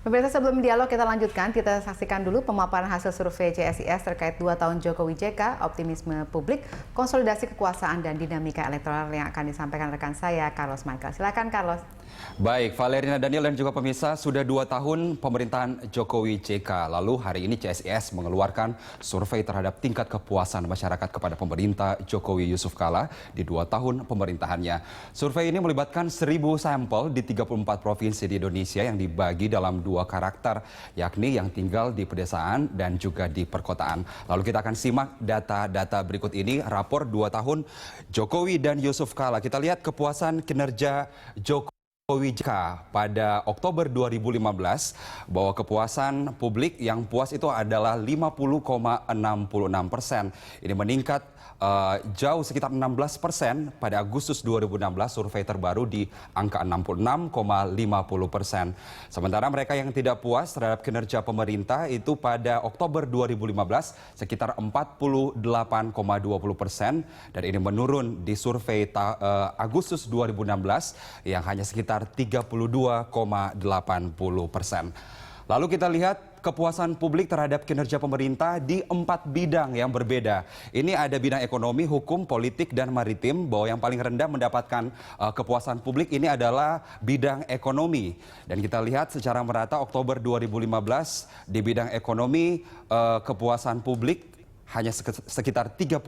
Pemirsa, sebelum dialog kita lanjutkan, kita saksikan dulu pemaparan hasil survei CSIS terkait 2 tahun Jokowi JK, optimisme publik, konsolidasi kekuasaan dan dinamika elektoral yang akan disampaikan rekan saya, Carlos Michael. Silakan, Carlos. Baik, Valerina Daniel dan juga pemirsa, sudah 2 tahun pemerintahan Jokowi JK. Lalu hari ini CSIS mengeluarkan survei terhadap tingkat kepuasan masyarakat kepada pemerintah Jokowi Yusuf Kala di 2 tahun pemerintahannya. Survei ini melibatkan 1.000 sampel di 34 provinsi di Indonesia yang dibagi dalam 2 karakter, yakni yang tinggal di pedesaan dan juga di perkotaan. Lalu kita akan simak data-data berikut ini, rapor 2 tahun Jokowi dan Yusuf Kala. Kita lihat kepuasan kinerja Jokowi JK pada Oktober 2015, bahwa kepuasan publik yang puas itu adalah 50,66%. Ini meningkat jauh sekitar 16% pada Agustus 2016, survei terbaru di angka 66,50%. Sementara mereka yang tidak puas terhadap kinerja pemerintah itu pada Oktober 2015 sekitar 48,20%, dan ini menurun di survei Agustus 2016 yang hanya sekitar 32,80%. Lalu kita lihat kepuasan publik terhadap kinerja pemerintah di 4 bidang yang berbeda. Ini ada bidang ekonomi, hukum, politik, dan maritim, bahwa yang paling rendah mendapatkan kepuasan publik ini adalah bidang ekonomi. Dan kita lihat secara merata Oktober 2015 di bidang ekonomi kepuasan publik hanya sekitar 30%,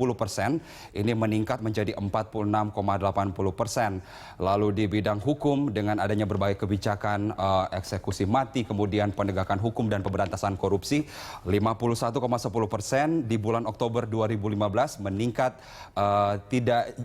ini meningkat menjadi 46,80%. Lalu di bidang hukum, dengan adanya berbagai kebijakan eksekusi mati, kemudian penegakan hukum dan pemberantasan korupsi, 51,10% di bulan Oktober 2015, meningkat tidak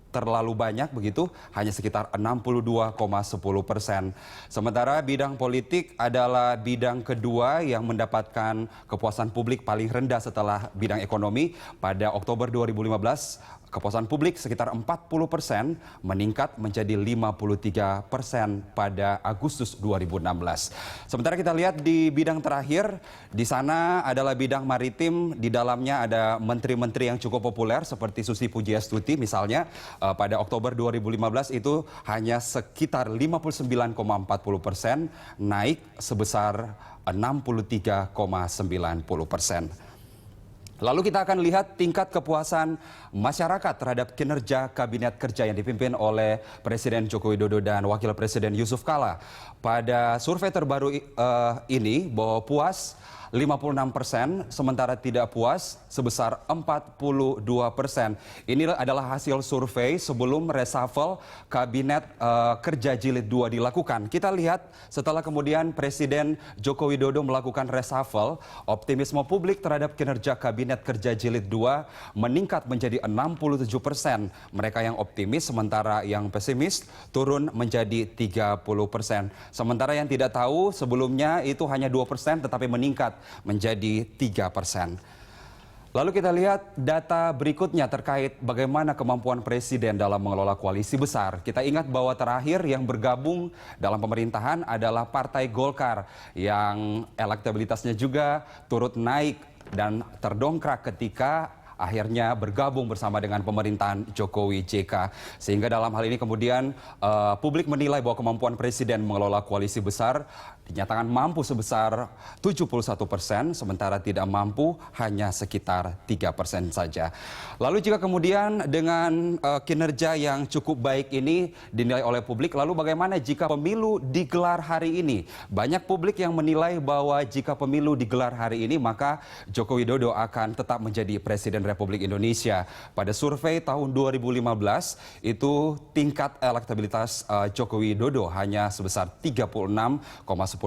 terlalu banyak begitu, hanya sekitar 62,10%. Sementara bidang politik adalah bidang kedua yang mendapatkan kepuasan publik paling rendah setelah bidang ekonomi. Pada Oktober 2015, kepuasan publik sekitar 40%, meningkat menjadi 53% pada Agustus 2016. Sementara kita lihat di bidang terakhir, di sana adalah bidang maritim. Di dalamnya ada menteri-menteri yang cukup populer seperti Susi Pujiastuti misalnya. Pada Oktober 2015 itu hanya sekitar 59,40%, naik sebesar 63,90%. Lalu kita akan lihat tingkat kepuasan masyarakat terhadap kinerja Kabinet Kerja yang dipimpin oleh Presiden Joko Widodo dan Wakil Presiden Yusuf Kala. Pada survei terbaru ini, bahwa puas 56%, sementara tidak puas sebesar 42%. Ini adalah hasil survei sebelum reshuffle Kabinet Kerja Jilid 2 dilakukan. Kita lihat setelah kemudian Presiden Joko Widodo melakukan reshuffle, optimisme publik terhadap kinerja Kabinet Kerja Jilid 2 meningkat menjadi 67%. Mereka yang optimis, sementara yang pesimis turun menjadi 30%. Sementara yang tidak tahu sebelumnya itu hanya 2%, tetapi meningkat menjadi 3%. Lalu kita lihat data berikutnya terkait bagaimana kemampuan Presiden dalam mengelola koalisi besar. Kita ingat bahwa terakhir yang bergabung dalam pemerintahan adalah Partai Golkar, yang elektabilitasnya juga turut naik dan terdongkrak ketika akhirnya bergabung bersama dengan pemerintahan Jokowi JK. Sehingga dalam hal ini kemudian publik menilai bahwa kemampuan Presiden mengelola koalisi besar dinyatakan mampu sebesar 71%, sementara tidak mampu hanya sekitar 3% saja. Lalu jika kemudian dengan kinerja yang cukup baik ini dinilai oleh publik, lalu bagaimana jika pemilu digelar hari ini? Banyak publik yang menilai bahwa jika pemilu digelar hari ini, maka Joko Widodo akan tetap menjadi Presiden Republik Indonesia. Pada survei tahun 2015 itu tingkat elektabilitas Joko Widodo hanya sebesar 36,10%,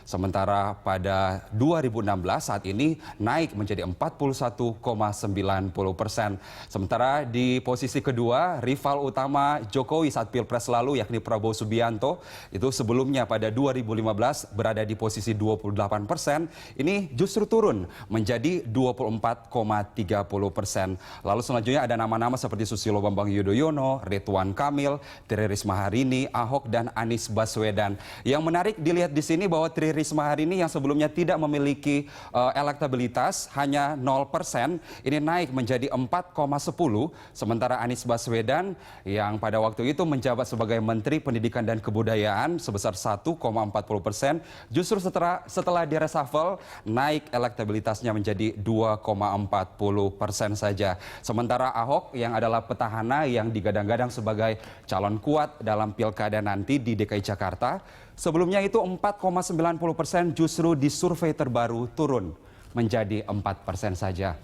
sementara pada 2016 saat ini naik menjadi 41,90%. Sementara di posisi kedua, rival utama Jokowi saat Pilpres lalu yakni Prabowo Subianto, itu sebelumnya pada 2015 berada di posisi 28%, ini justru turun menjadi 24,3%. 30%. Lalu selanjutnya ada nama-nama seperti Susilo Bambang Yudhoyono, Ridwan Kamil, Tri Risma hari ini, Ahok dan Anies Baswedan. Yang menarik dilihat di sini bahwa Tri Risma hari ini yang sebelumnya tidak memiliki elektabilitas hanya 0%, ini naik menjadi 4,10, sementara Anies Baswedan yang pada waktu itu menjabat sebagai Menteri Pendidikan dan Kebudayaan sebesar 1,40%, justru setelah direshuffle naik elektabilitasnya menjadi 2,40% saja. Sementara Ahok yang adalah petahana yang digadang-gadang sebagai calon kuat dalam pilkada nanti di DKI Jakarta, sebelumnya itu 4,90% justru di survei terbaru turun menjadi 4% saja.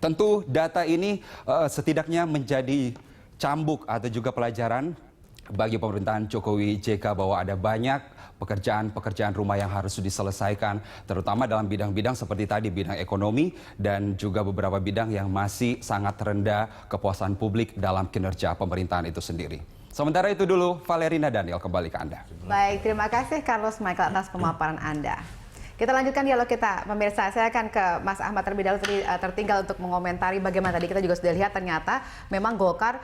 Tentu data ini setidaknya menjadi cambuk atau juga pelajaran bagi pemerintahan Jokowi JK bahwa ada banyak pekerjaan rumah yang harus diselesaikan, terutama dalam bidang-bidang seperti tadi, bidang ekonomi dan juga beberapa bidang yang masih sangat rendah kepuasan publik dalam kinerja pemerintahan itu sendiri. Sementara itu dulu, Valerina Daniel kembali ke Anda. Baik, terima kasih Carlos Michael atas pemaparan Anda. Kita lanjutkan dialog kita, pemirsa. Saya akan ke Mas Ahmad terlebih dahulu, tertinggal untuk mengomentari bagaimana tadi kita juga sudah lihat ternyata memang Golkar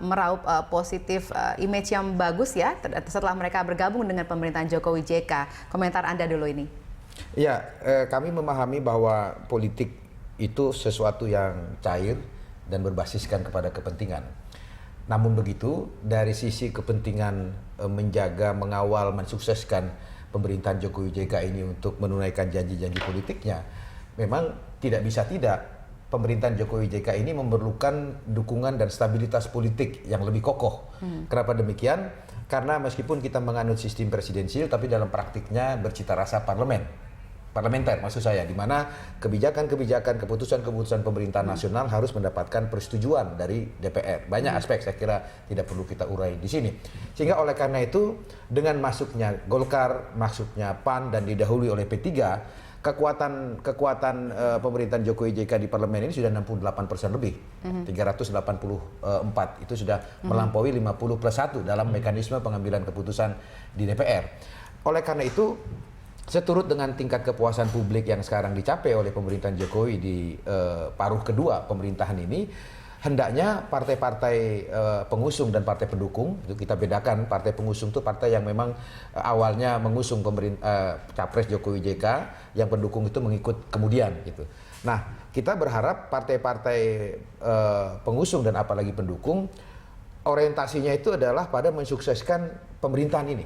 meraup positif image yang bagus ya setelah mereka bergabung dengan pemerintahan Jokowi JK. Komentar Anda dulu ini. Ya, kami memahami bahwa politik itu sesuatu yang cair dan berbasiskan kepada kepentingan. Namun begitu, dari sisi kepentingan menjaga, mengawal, mensukseskan pemerintahan Jokowi JK ini untuk menunaikan janji-janji politiknya, memang tidak bisa tidak pemerintahan Jokowi JK ini memerlukan dukungan dan stabilitas politik yang lebih kokoh. Kenapa demikian? Karena meskipun kita menganut sistem presidensial, tapi dalam praktiknya bercita rasa parlementer maksud saya, di mana kebijakan-kebijakan, keputusan-keputusan pemerintahan nasional harus mendapatkan persetujuan dari DPR. Banyak aspek saya kira tidak perlu kita urai di sini. Sehingga oleh karena itu dengan masuknya Golkar, masuknya PAN dan didahului oleh P3, kekuatan pemerintahan Jokowi JK di parlemen ini sudah 68% lebih. 384 itu sudah melampaui 50+1 dalam mekanisme pengambilan keputusan di DPR. Oleh karena itu, seturut dengan tingkat kepuasan publik yang sekarang dicapai oleh pemerintahan Jokowi di paruh kedua pemerintahan ini, hendaknya partai-partai pengusung dan partai pendukung, itu kita bedakan, partai pengusung itu partai yang memang awalnya mengusung Capres Jokowi JK, yang pendukung itu mengikut kemudian gitu. Nah, kita berharap partai-partai pengusung dan apalagi pendukung orientasinya itu adalah pada mensukseskan pemerintahan ini,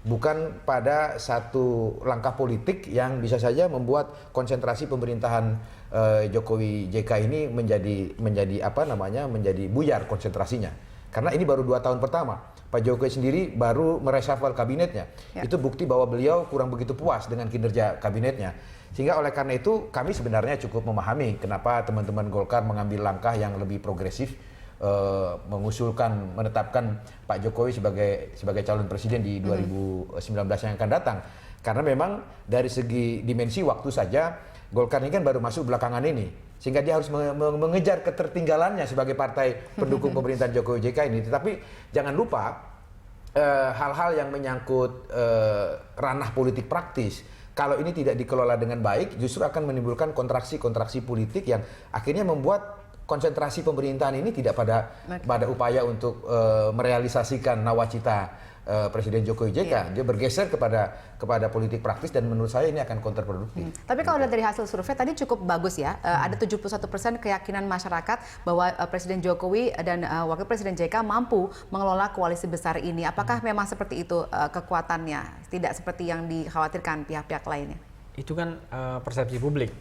bukan pada satu langkah politik yang bisa saja membuat konsentrasi pemerintahan Jokowi JK ini menjadi buyar konsentrasinya. Karena ini baru 2 tahun pertama, Pak Jokowi sendiri baru mereshuffle kabinetnya. Itu bukti bahwa beliau kurang begitu puas dengan kinerja kabinetnya. Sehingga oleh karena itu kami sebenarnya cukup memahami kenapa teman-teman Golkar mengambil langkah yang lebih progresif, menetapkan Pak Jokowi sebagai calon presiden di 2019 yang akan datang. Karena memang dari segi dimensi waktu saja Golkar ini kan baru masuk belakangan ini, sehingga dia harus mengejar ketertinggalannya sebagai partai pendukung pemerintahan Jokowi JK ini. Tetapi jangan lupa hal-hal yang menyangkut ranah politik praktis, kalau ini tidak dikelola dengan baik, justru akan menimbulkan kontraksi-kontraksi politik yang akhirnya membuat konsentrasi pemerintahan ini tidak pada upaya untuk merealisasikan nawacita Presiden Jokowi JK. Dia bergeser kepada politik praktis dan menurut saya ini akan kontraproduktif. Tapi kalau dari hasil survei tadi cukup bagus ya. Ada 71% keyakinan masyarakat bahwa Presiden Jokowi dan Wakil Presiden JK mampu mengelola koalisi besar ini. Apakah memang seperti itu kekuatannya? Tidak seperti yang dikhawatirkan pihak-pihak lainnya? Itu kan persepsi publik.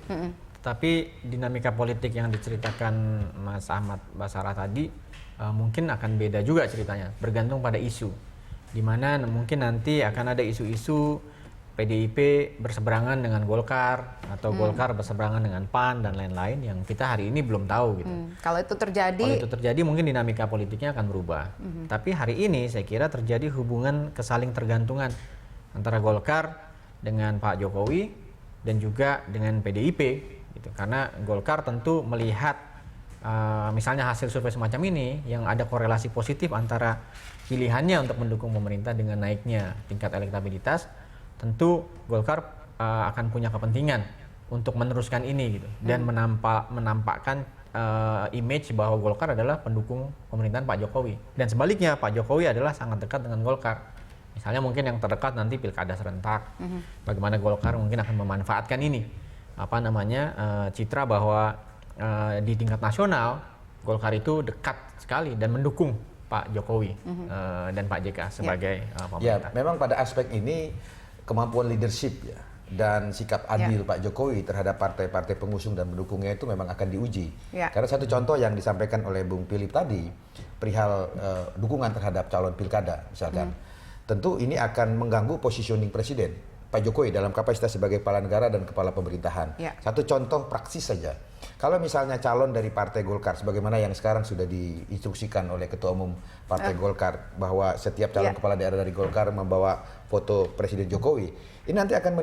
Tapi dinamika politik yang diceritakan Mas Ahmad Basarah tadi mungkin akan beda juga ceritanya, bergantung pada isu. Di mana mungkin nanti akan ada isu-isu PDIP berseberangan dengan Golkar atau Golkar berseberangan dengan PAN dan lain-lain yang kita hari ini belum tahu gitu. Kalau itu terjadi mungkin dinamika politiknya akan berubah. Tapi hari ini saya kira terjadi hubungan kesaling tergantungan antara Golkar dengan Pak Jokowi dan juga dengan PDIP gitu. Karena Golkar tentu melihat misalnya hasil survei semacam ini yang ada korelasi positif antara pilihannya untuk mendukung pemerintah dengan naiknya tingkat elektabilitas, tentu Golkar akan punya kepentingan untuk meneruskan ini gitu dan menampakkan image bahwa Golkar adalah pendukung pemerintahan Pak Jokowi. Dan sebaliknya, Pak Jokowi adalah sangat dekat dengan Golkar. Misalnya mungkin yang terdekat nanti pilkada serentak, bagaimana Golkar mungkin akan memanfaatkan ini, citra bahwa di tingkat nasional Golkar itu dekat sekali dan mendukung Pak Jokowi dan Pak JK sebagai pemerintah. Ya, memang pada aspek ini kemampuan leadership ya dan sikap adil Pak Jokowi terhadap partai-partai pengusung dan pendukungnya itu memang akan diuji. Karena satu contoh yang disampaikan oleh Bung Philip tadi, perihal dukungan terhadap calon pilkada misalkan, tentu ini akan mengganggu positioning Presiden Pak Jokowi dalam kapasitas sebagai kepala negara dan kepala pemerintahan. Satu contoh praksis saja. Kalau misalnya calon dari Partai Golkar, sebagaimana yang sekarang sudah diinstruksikan oleh Ketua Umum Partai Golkar, bahwa setiap calon kepala daerah dari Golkar membawa foto Presiden Jokowi, ini nanti akan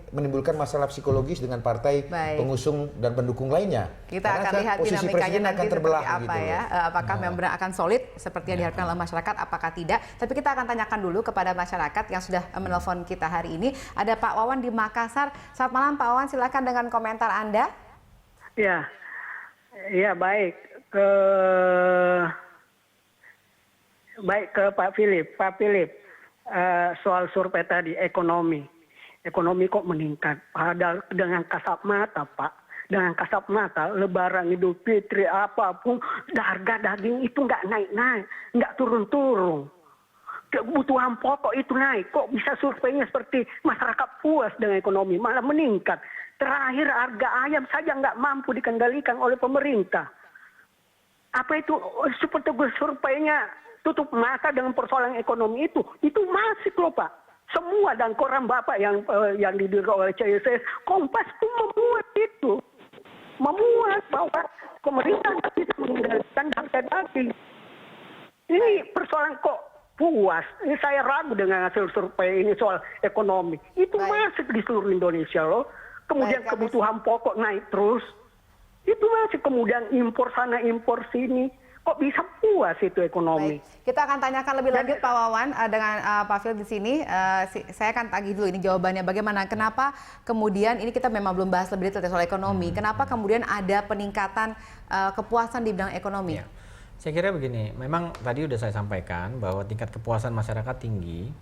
menimbulkan masalah psikologis dengan partai pengusung dan pendukung lainnya. Kita karena akan lihat posisi dinamikanya nanti akan terbelah seperti apa gitu. Ya. Apakah memang benar akan solid seperti yang diharapkan oleh masyarakat, apakah tidak. Tapi kita akan tanyakan dulu kepada masyarakat yang sudah menelpon kita hari ini. Ada Pak Wawan di Makassar. Selamat malam Pak Wawan, silakan dengan komentar Anda. Ya baik ke Pak Philip. Pak Philip, soal survei tadi ekonomi kok meningkat. Padahal dengan kasat mata Pak, dengan kasat mata Lebaran, Idul Fitri apapun, harga daging itu nggak naik-naik, nggak turun-turun. Kebutuhan pokok itu naik. Kok bisa surveinya seperti masyarakat puas dengan ekonomi, malah meningkat. Terakhir harga ayam saja nggak mampu dikendalikan oleh pemerintah. Apa itu seperti surveinya tutup mata dengan persoalan ekonomi itu masih loh Pak. Semua dan koran Bapak yang didirikan oleh CSS, Kompas pun memuat bahwa pemerintah tidak bisa mengendalikan harga daging. Ini persoalan kok puas. Ini saya ragu dengan hasil survei ini soal ekonomi. Itu masih di seluruh Indonesia loh. Kemudian kebutuhan pokok naik terus. Itu masih kemudian impor sana impor sini. Kok bisa puas itu ekonomi? Kita akan tanyakan lebih lanjut Pak Wawan dengan Pak Phil di sini. Saya akan tagih dulu ini jawabannya bagaimana. Kenapa kemudian ini kita memang belum bahas lebih detail soal ekonomi. Kenapa kemudian ada peningkatan kepuasan di bidang ekonomi? Saya kira begini, memang tadi sudah saya sampaikan bahwa tingkat kepuasan masyarakat tinggi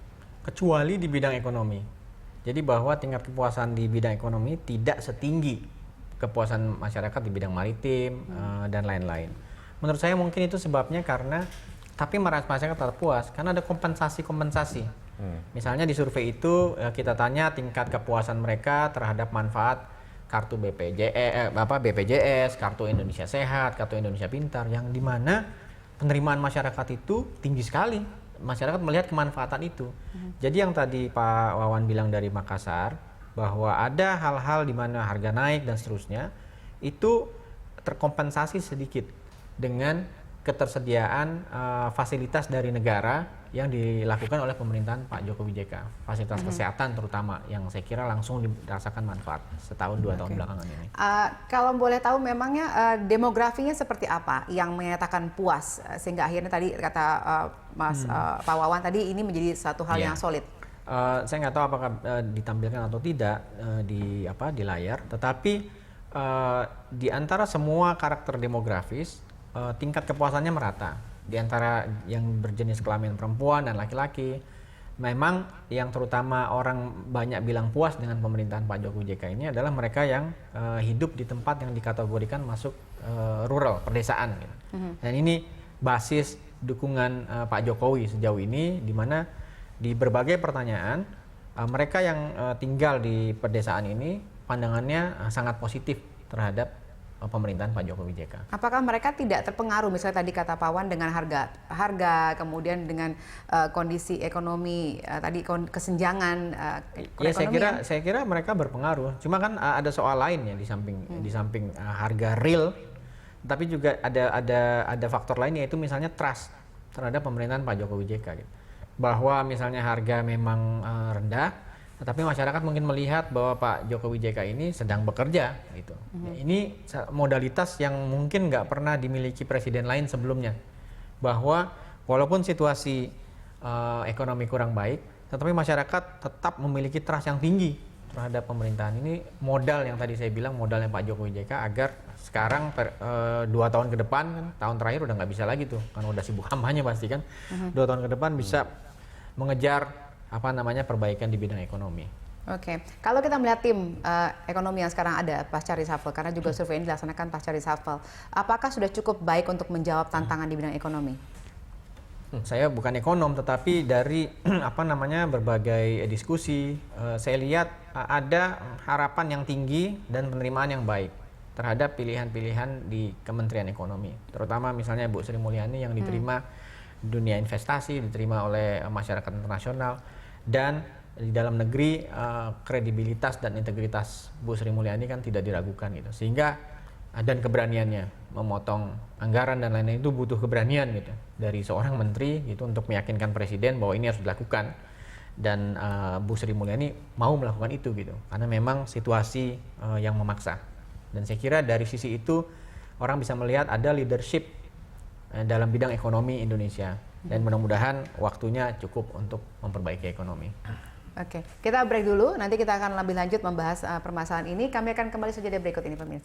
kecuali di bidang ekonomi. Jadi bahwa tingkat kepuasan di bidang ekonomi tidak setinggi kepuasan masyarakat di bidang maritim dan lain-lain. Menurut saya mungkin itu sebabnya karena masyarakat tetap puas karena ada kompensasi. Misalnya di survei itu kita tanya tingkat kepuasan mereka terhadap manfaat kartu BPJS, kartu Indonesia Sehat, kartu Indonesia Pintar, yang dimana penerimaan masyarakat itu tinggi sekali. Masyarakat melihat kemanfaatan itu. Jadi yang tadi Pak Wawan bilang dari Makassar, bahwa ada hal-hal di mana harga naik dan seterusnya, itu terkompensasi sedikit dengan ketersediaan fasilitas dari negara yang dilakukan oleh pemerintahan Pak Jokowi JK. Fasilitas kesehatan terutama yang saya kira langsung dirasakan manfaat setahun 2 tahun belakangan ini. Kalau boleh tahu memangnya demografinya seperti apa yang menyatakan puas sehingga akhirnya tadi kata Pak Wawan tadi ini menjadi satu hal yang solid. Saya nggak tahu apakah ditampilkan atau tidak di layar, tetapi di antara semua karakter demografis tingkat kepuasannya merata. Di antara yang berjenis kelamin perempuan dan laki-laki, memang yang terutama orang banyak bilang puas dengan pemerintahan Pak Jokowi JK ini adalah mereka yang hidup di tempat yang dikategorikan masuk rural, pedesaan gitu. Dan ini basis dukungan Pak Jokowi sejauh ini, di mana di berbagai pertanyaan mereka yang tinggal di pedesaan ini pandangannya sangat positif terhadap pemerintahan Pak Jokowi JK. Apakah mereka tidak terpengaruh misalnya tadi kata Pak Wan dengan harga kemudian dengan kondisi ekonomi tadi kesenjangan saya kira mereka berpengaruh. Cuma kan ada soal lain ya di samping harga real, tapi juga ada faktor lain yaitu misalnya trust terhadap pemerintahan Pak Jokowi JK gitu. Bahwa misalnya harga memang rendah, tetapi masyarakat mungkin melihat bahwa Pak Jokowi JK ini sedang bekerja gitu. Ini modalitas yang mungkin nggak pernah dimiliki presiden lain sebelumnya. Bahwa walaupun situasi ekonomi kurang baik, tetapi masyarakat tetap memiliki trust yang tinggi terhadap pemerintahan ini modal yang tadi saya bilang, modalnya Pak Jokowi JK agar sekarang 2 tahun ke depan kan, tahun terakhir udah nggak bisa lagi tuh, kan udah sibuk kampanye pasti kan. 2 tahun ke depan bisa mengejar perbaikan di bidang ekonomi. Oke, kalau kita melihat tim ekonomi yang sekarang ada pasca reshuffle, karena juga survei ini dilaksanakan pasca reshuffle, apakah sudah cukup baik untuk menjawab tantangan di bidang ekonomi? Saya bukan ekonom, tetapi dari berbagai diskusi, saya lihat ada harapan yang tinggi dan penerimaan yang baik terhadap pilihan-pilihan di Kementerian Ekonomi. Terutama misalnya Bu Sri Mulyani yang diterima dunia investasi, diterima oleh masyarakat internasional, dan di dalam negeri kredibilitas dan integritas Bu Sri Mulyani kan tidak diragukan gitu. Sehingga dan keberaniannya memotong anggaran dan lain-lain itu butuh keberanian gitu dari seorang menteri gitu untuk meyakinkan presiden bahwa ini harus dilakukan, dan Bu Sri Mulyani mau melakukan itu gitu karena memang situasi yang memaksa. Dan saya kira dari sisi itu orang bisa melihat ada leadership dalam bidang ekonomi Indonesia, dan mudah-mudahan waktunya cukup untuk memperbaiki ekonomi. Oke, kita break dulu, nanti kita akan lebih lanjut membahas permasalahan ini. Kami akan kembali saja dari berikut ini pemirsa.